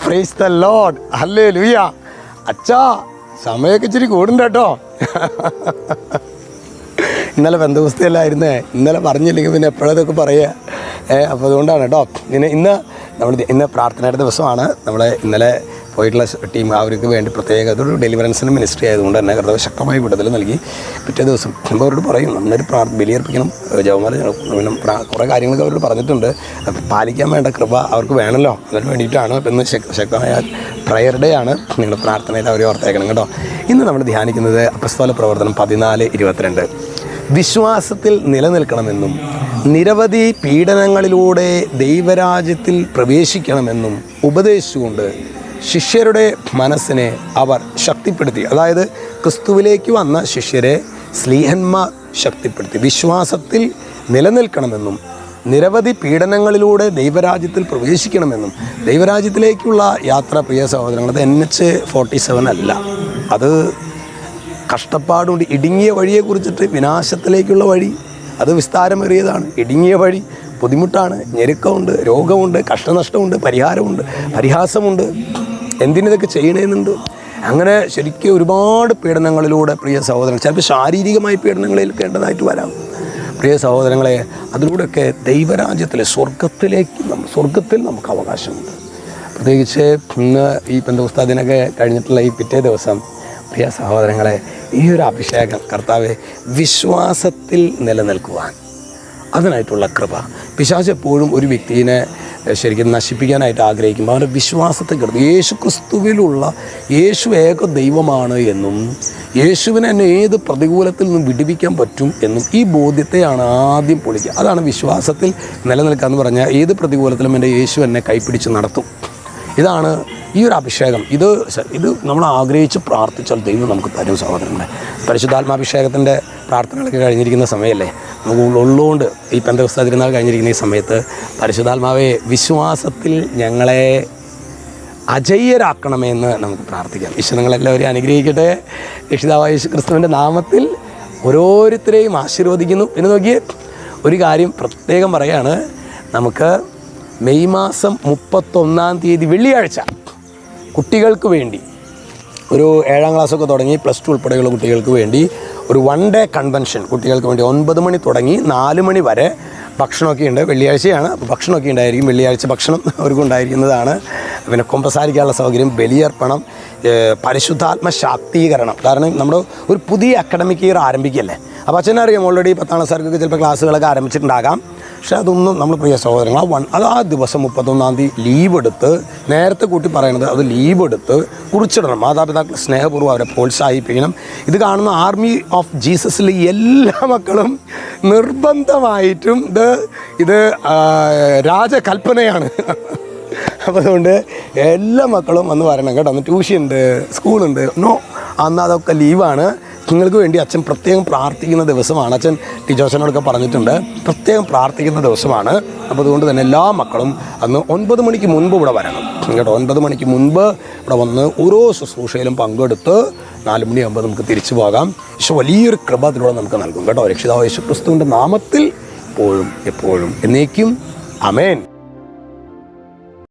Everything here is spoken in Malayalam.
Praise the Lord. ഹല്ലേലൂയ. അച്ഛാ സമയമൊക്കെ ഇച്ചിരി കൂടുണ്ട് കേട്ടോ. ഇന്നലെ ബന്ധുവസ്ഥയല്ലായിരുന്നേ, ഇന്നലെ പറഞ്ഞില്ലെങ്കിൽ പിന്നെ എപ്പോഴതൊക്കെ പറയുക. അപ്പോൾ അതുകൊണ്ടാണ് കേട്ടോ. പിന്നെ ഇന്ന് പ്രാർത്ഥനയുടെ ദിവസമാണ്. നമ്മൾ ഇന്നലെ പോയിട്ടുള്ള ടീം അവർക്ക് വേണ്ടി പ്രത്യേക അതൊരു ഡെലിവറൻസിന് മിനിസ്ട്രി ആയതുകൊണ്ട് തന്നെ കർത്താവ് ശക്തമായി വിടുതൽ നൽകി. പിറ്റേ ദിവസം നമ്മൾ അവരോട് പറയും, നമ്മളൊരു ബലിയർപ്പിക്കണം, ജവമാല പിന്നെ കുറേ കാര്യങ്ങളൊക്കെ അവരോട് പറഞ്ഞിട്ടുണ്ട്. പാലിക്കാൻ വേണ്ട കൃപ അവർക്ക് വേണമല്ലോ, അതിന് വേണ്ടിയിട്ടാണ്. ഇന്ന് ശക്തമായ പ്രയർ ഡേ ആണ്. നിങ്ങൾ പ്രാർത്ഥനയിൽ അവരെ ഓർത്തേക്കണം കേട്ടോ. ഇന്ന് നമ്മൾ ധ്യാനിക്കുന്നത് അപ്പസ്തോല പ്രവർത്തനം 14:22. വിശ്വാസത്തിൽ നിലനിൽക്കണമെന്നും നിരവധി പീഡനങ്ങളിലൂടെ ദൈവരാജ്യത്തിൽ പ്രവേശിക്കണമെന്നും ഉപദേശിച്ചുകൊണ്ട് ശിഷ്യരുടെ മനസ്സിനെ അവർ ശക്തിപ്പെടുത്തി. അതായത് ക്രിസ്തുവിലേക്ക് വന്ന ശിഷ്യരെ സ്ലീഹന്മാർ ശക്തിപ്പെടുത്തി. വിശ്വാസത്തിൽ നിലനിൽക്കണമെന്നും നിരവധി പീഡനങ്ങളിലൂടെ ദൈവരാജ്യത്തിൽ പ്രവേശിക്കണമെന്നും. ദൈവരാജ്യത്തിലേക്കുള്ള യാത്ര, പ്രിയ സഹോദരങ്ങൾ, അത് NH-47 അല്ല. അത് കഷ്ടപ്പാടുണ്ട്. ഇടുങ്ങിയ വഴിയെക്കുറിച്ചിട്ട് വിനാശത്തിലേക്കുള്ള വഴി അത് വിസ്താരമേറിയതാണ്. ഇടുങ്ങിയ വഴി ബുദ്ധിമുട്ടാണ്, ഞെരുക്കമുണ്ട്, രോഗമുണ്ട്, കഷ്ടനഷ്ടമുണ്ട്, പരിഹാരമുണ്ട്, പരിഹാസമുണ്ട്. എന്തിനിതൊക്കെ ചെയ്യണമെന്നുണ്ട്. അങ്ങനെ ശരിക്കും ഒരുപാട് പീഡനങ്ങളിലൂടെ പ്രിയ സഹോദരങ്ങൾ, ചിലപ്പോൾ ശാരീരികമായി പീഡനങ്ങൾ ഏൽക്കേണ്ടതായിട്ട് വരാം. പ്രിയ സഹോദരങ്ങളെ, അതിലൂടെയൊക്കെ ദൈവരാജ്യത്തിലെ സ്വർഗത്തിൽ നമുക്ക് അവകാശമുണ്ട്. പ്രത്യേകിച്ച് ഇന്ന് ഈ പെന്തക്കോസ്താദിനൊക്കെ കഴിഞ്ഞിട്ടുള്ള ഈ പിറ്റേ ദിവസം പ്രിയ സഹോദരങ്ങളെ, ഈ ഒരു അഭിഷേകം കർത്താവെ വിശ്വാസത്തിൽ നിലനിൽക്കുവാൻ, അതിനായിട്ടുള്ള കൃപ. പിശാച് എപ്പോഴും ഒരു വ്യക്തിയെ ശരിക്കും നശിപ്പിക്കാനായിട്ട് ആഗ്രഹിക്കുമ്പോൾ അവൻ്റെ വിശ്വാസത്തെ കിടന്നു. യേശു ക്രിസ്തുവിലുള്ള യേശു ഏക ദൈവമാണ് എന്നും യേശുവിനെ എന്നെ ഏത് പ്രതികൂലത്തിൽ നിന്നും വിടുവിക്കാൻ പറ്റും എന്നും ഈ ബോധ്യത്തെയാണ് ആദ്യം പൊളിക്കുക. അതാണ് വിശ്വാസത്തിൽ നിലനിൽക്കുക എന്ന് പറഞ്ഞാൽ, ഏത് പ്രതികൂലത്തിലും എൻ്റെ യേശു എന്നെ കൈപ്പിടിച്ച് നടത്തും. ഇതാണ് ഈ ഒരു അഭിഷേകം. ഇത് നമ്മൾ ആഗ്രഹിച്ച് പ്രാർത്ഥിച്ചാൽ ദൈവം നമുക്ക് തരും സഹോദരങ്ങളെ. പരിശുദ്ധാത്മാഭിഷേകത്തിൻ്റെ പ്രാർത്ഥനകളൊക്കെ കഴിഞ്ഞിരിക്കുന്ന സമയമല്ലേ, നമുക്ക് ഉള്ളുകൊണ്ട് ഈ പെന്തക്കോസ്താ തിരുനാൾ കഴിഞ്ഞിരിക്കുന്ന ഈ സമയത്ത് പരിശുദ്ധാത്മാവെ വിശ്വാസത്തിൽ ഞങ്ങളെ അജയ്യരാക്കണമെന്ന് നമുക്ക് പ്രാർത്ഥിക്കാം. ഈശോ നിങ്ങളെല്ലാവരെയും അനുഗ്രഹിക്കട്ടെ. രക്ഷിതാവായ യേശു ക്രിസ്തുവിൻ്റെ നാമത്തിൽ ഓരോരുത്തരെയും ആശീർവദിക്കുന്നു. പിന്നെ നോക്കിയേ, ഒരു കാര്യം പ്രത്യേകം പറയാണ്, നമുക്ക് മെയ് മാസം 31 വെള്ളിയാഴ്ച കുട്ടികൾക്ക് വേണ്ടി ഒരു 7ാം ക്ലാസ്സൊക്കെ തുടങ്ങി +2 ഉൾപ്പെടെയുള്ള കുട്ടികൾക്ക് വേണ്ടി ഒരു 1 ഡേ കൺവെൻഷൻ കുട്ടികൾക്ക് വേണ്ടി 9 മണി തുടങ്ങി 4 മണി വരെ ഭക്ഷണമൊക്കെ ഉണ്ട്. വെള്ളിയാഴ്ചയാണ്, അപ്പോൾ ഭക്ഷണമൊക്കെ ഉണ്ടായിരിക്കും. വെള്ളിയാഴ്ച ഭക്ഷണം അവർക്ക് ഉണ്ടായിരിക്കുന്നതാണ്. പിന്നെ കുമ്പസാരിക്കാനുള്ള സൗകര്യം, ബലിയർപ്പണം, പരിശുദ്ധാത്മ ശാക്തീകരണം. കാരണം നമ്മുടെ ഒരു പുതിയ അക്കാഡമിക് ഇയർ ആരംഭിക്കുകയല്ലേ. അപ്പോൾ അച്ഛനറിയാം, ഓൾറെഡി 10ാം ക്ലാസ്സുകാർക്ക് ചിലപ്പോൾ ക്ലാസ്സുകളൊക്കെ ആരംഭിച്ചിട്ടുണ്ടാകാം. പക്ഷേ അതൊന്നും നമ്മൾ പ്രിയ സഹോദരങ്ങൾ ആ ദിവസം 31 ലീവ് എടുത്ത്, നേരത്തെ കൂട്ടി പറയണത് അത് ലീവ് എടുത്ത് കുറിച്ചിടണം. മാതാപിതാക്കൾ സ്നേഹപൂർവ്വം അവരെ പ്രോത്സാഹിപ്പിക്കണം. ഇത് കാണുന്ന ആർമി ഓഫ് ജീസസിലെ എല്ലാ മക്കളും നിർബന്ധമായിട്ടും ഇത് രാജകൽപ്പനയാണ്. അപ്പോൾ അതുകൊണ്ട് എല്ലാ മക്കളും വന്ന് വരണം കേട്ടോ. അന്ന് ട്യൂഷനുണ്ട്, സ്കൂളുണ്ട്. അന്ന് അതൊക്കെ ലീവാണ്. നിങ്ങൾക്ക് വേണ്ടി അച്ഛൻ പ്രത്യേകം പ്രാർത്ഥിക്കുന്ന ദിവസമാണ്. അച്ഛൻ ടീച്ചേഴ്സിനോടൊക്കെ പറഞ്ഞിട്ടുണ്ട്, പ്രത്യേകം പ്രാർത്ഥിക്കുന്ന ദിവസമാണ്. അപ്പോൾ അതുകൊണ്ട് തന്നെ എല്ലാ മക്കളും അന്ന് 9 മണിക്ക് മുൻപ് ഇവിടെ വരണം കേട്ടോ. 9 മണിക്ക് മുൻപ് ഇവിടെ വന്ന് ഓരോ ശുശ്രൂഷയിലും പങ്കെടുത്ത് 4 മണിയാകുമ്പോൾ നമുക്ക് തിരിച്ചു പോകാം. ഈശോ വലിയൊരു കൃപ അതിലൂടെ നമുക്ക് നൽകും കേട്ടോ. രക്ഷിതാവായ യേശു ക്രിസ്തുവിൻ്റെ നാമത്തിൽ എപ്പോഴും എന്നേക്കും ആമേൻ.